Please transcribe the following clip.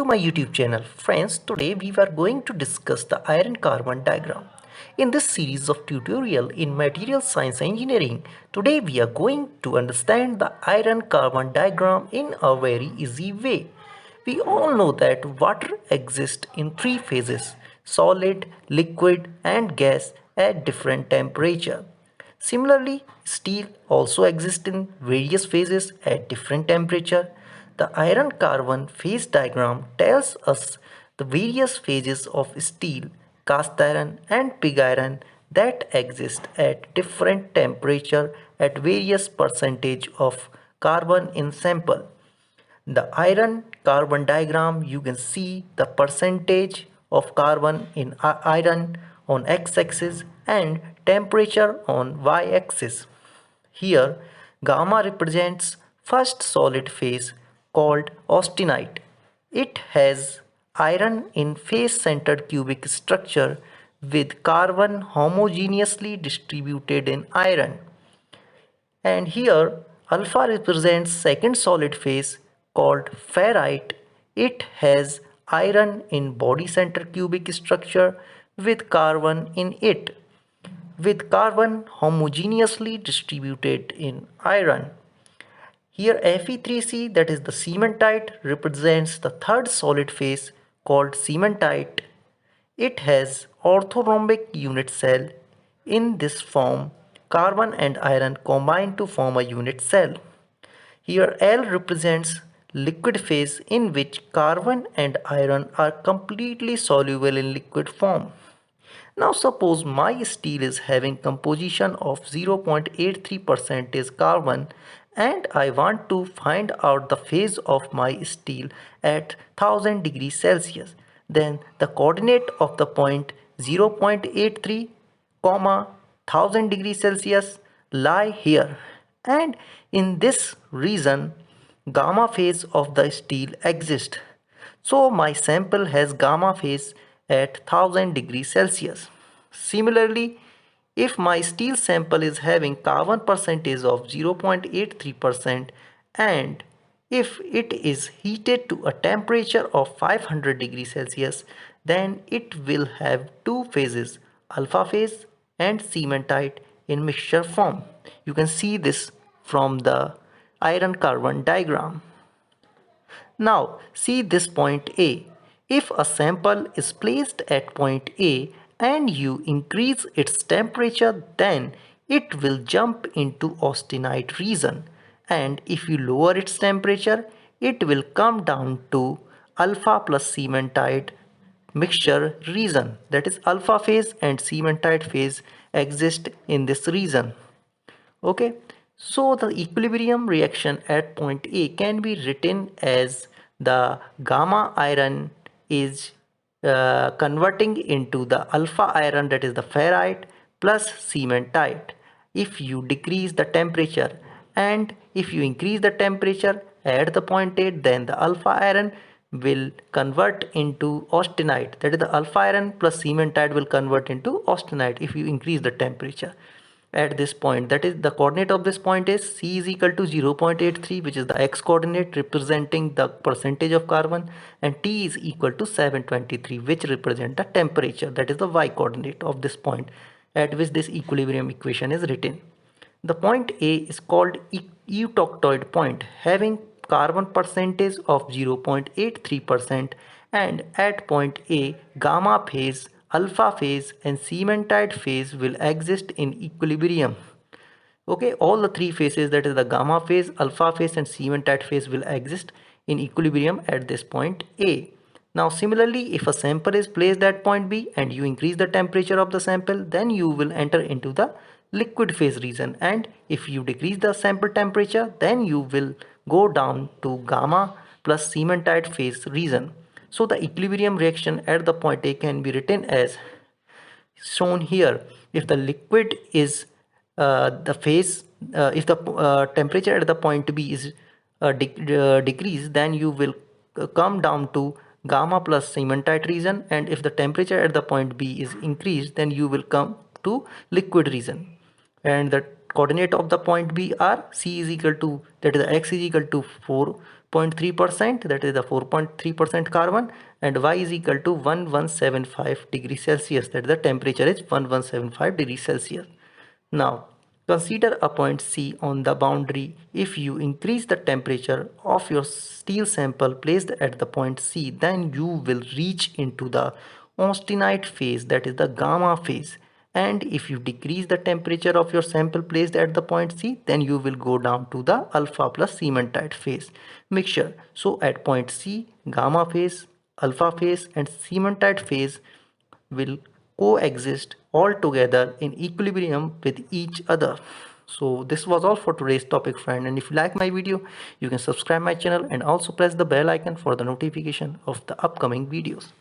my YouTube channel. Friends, today we are going to discuss the iron carbon diagram. In this series of tutorial in material science engineering, today we are going to understand the iron carbon diagram in a very easy way. We all know that water exists in three phases: solid, liquid and gas at different temperature. Similarly, steel also exists in various phases at different temperature. The iron carbon phase diagram tells us the various phases of steel, cast iron and pig iron that exist at different temperature at various percentage of carbon in sample. The iron carbon diagram, you can see the percentage of carbon in iron on x-axis and temperature on y-axis. Here gamma represents first solid phase called austenite. It has iron in face-centered cubic structure with carbon homogeneously distributed in iron. And here alpha represents second solid phase called ferrite. It has iron in body center cubic structure with carbon in it, with carbon homogeneously distributed in iron. Here Fe3C, that is the cementite, represents the third solid phase called cementite. It has orthorhombic unit cell. In this form, carbon and iron combine to form a unit cell. Here L represents liquid phase in which carbon and iron are completely soluble in liquid form. Now suppose my steel is having composition of 0.83% is carbon and I want to find out the phase of my steel at 1000 degrees Celsius. Then the coordinate of the point 0.83, 1000 degrees Celsius lie here, and in this region gamma phase of the steel exists. So my sample has gamma phase at 1000 degrees Celsius. Similarly, if my steel sample is having carbon percentage of 0.83% and if it is heated to a temperature of 500 degrees Celsius, then it will have two phases, alpha phase and cementite in mixture form. You can see this from the iron carbon diagram. Now see this point A. If a sample is placed at point A and you increase its temperature, then it will jump into austenite region, and if you lower its temperature it will come down to alpha plus cementite mixture region. That is, alpha phase and cementite phase exist in this region. Okay, so the equilibrium reaction at point A can be written as the gamma iron is converting into the alpha iron, that is the ferrite, plus cementite. If you decrease the temperature and if you increase the temperature at the point A, then the alpha iron will convert into austenite, that is the alpha iron plus cementite will convert into austenite if you increase the temperature at this point. That is, the coordinate of this point is C is equal to 0.83, which is the x coordinate representing the percentage of carbon, and T is equal to 723, which represent the temperature, that is the y coordinate of this point at which this equilibrium equation is written. The point A is called eutectoid point, having carbon percentage of 0.83%, and at point A gamma phase, alpha phase and cementite phase will exist in equilibrium. Okay, all the three phases, that is the gamma phase, alpha phase and cementite phase, will exist in equilibrium at this point A. Now similarly, if a sample is placed at point B and you increase the temperature of the sample, then you will enter into the liquid phase region, and if you decrease the sample temperature, then you will go down to gamma plus cementite phase region. So the equilibrium reaction at the point A can be written as shown here. If the liquid is the phase, if the temperature at the point B is decreased, then you will come down to gamma plus cementite region, and if the temperature at the point B is increased, then you will come to liquid region. And the coordinate of the point B are C is equal to, that is x is equal to 4 0.3%, that is the 4.3% carbon, and Y is equal to 1175 degrees Celsius, that is the temperature is 1175 degrees Celsius. Now consider a point C on the boundary. If you increase the temperature of your steel sample placed at the point C, then you will reach into the austenite phase, that is the gamma phase. And if you decrease the temperature of your sample placed at the point C, then you will go down to the alpha plus cementite phase mixture. So at point C, gamma phase, alpha phase and cementite phase will coexist all together in equilibrium with each other. So this was all for today's topic, friend, and if you like my video, you can subscribe my channel and also press the bell icon for the notification of the upcoming videos.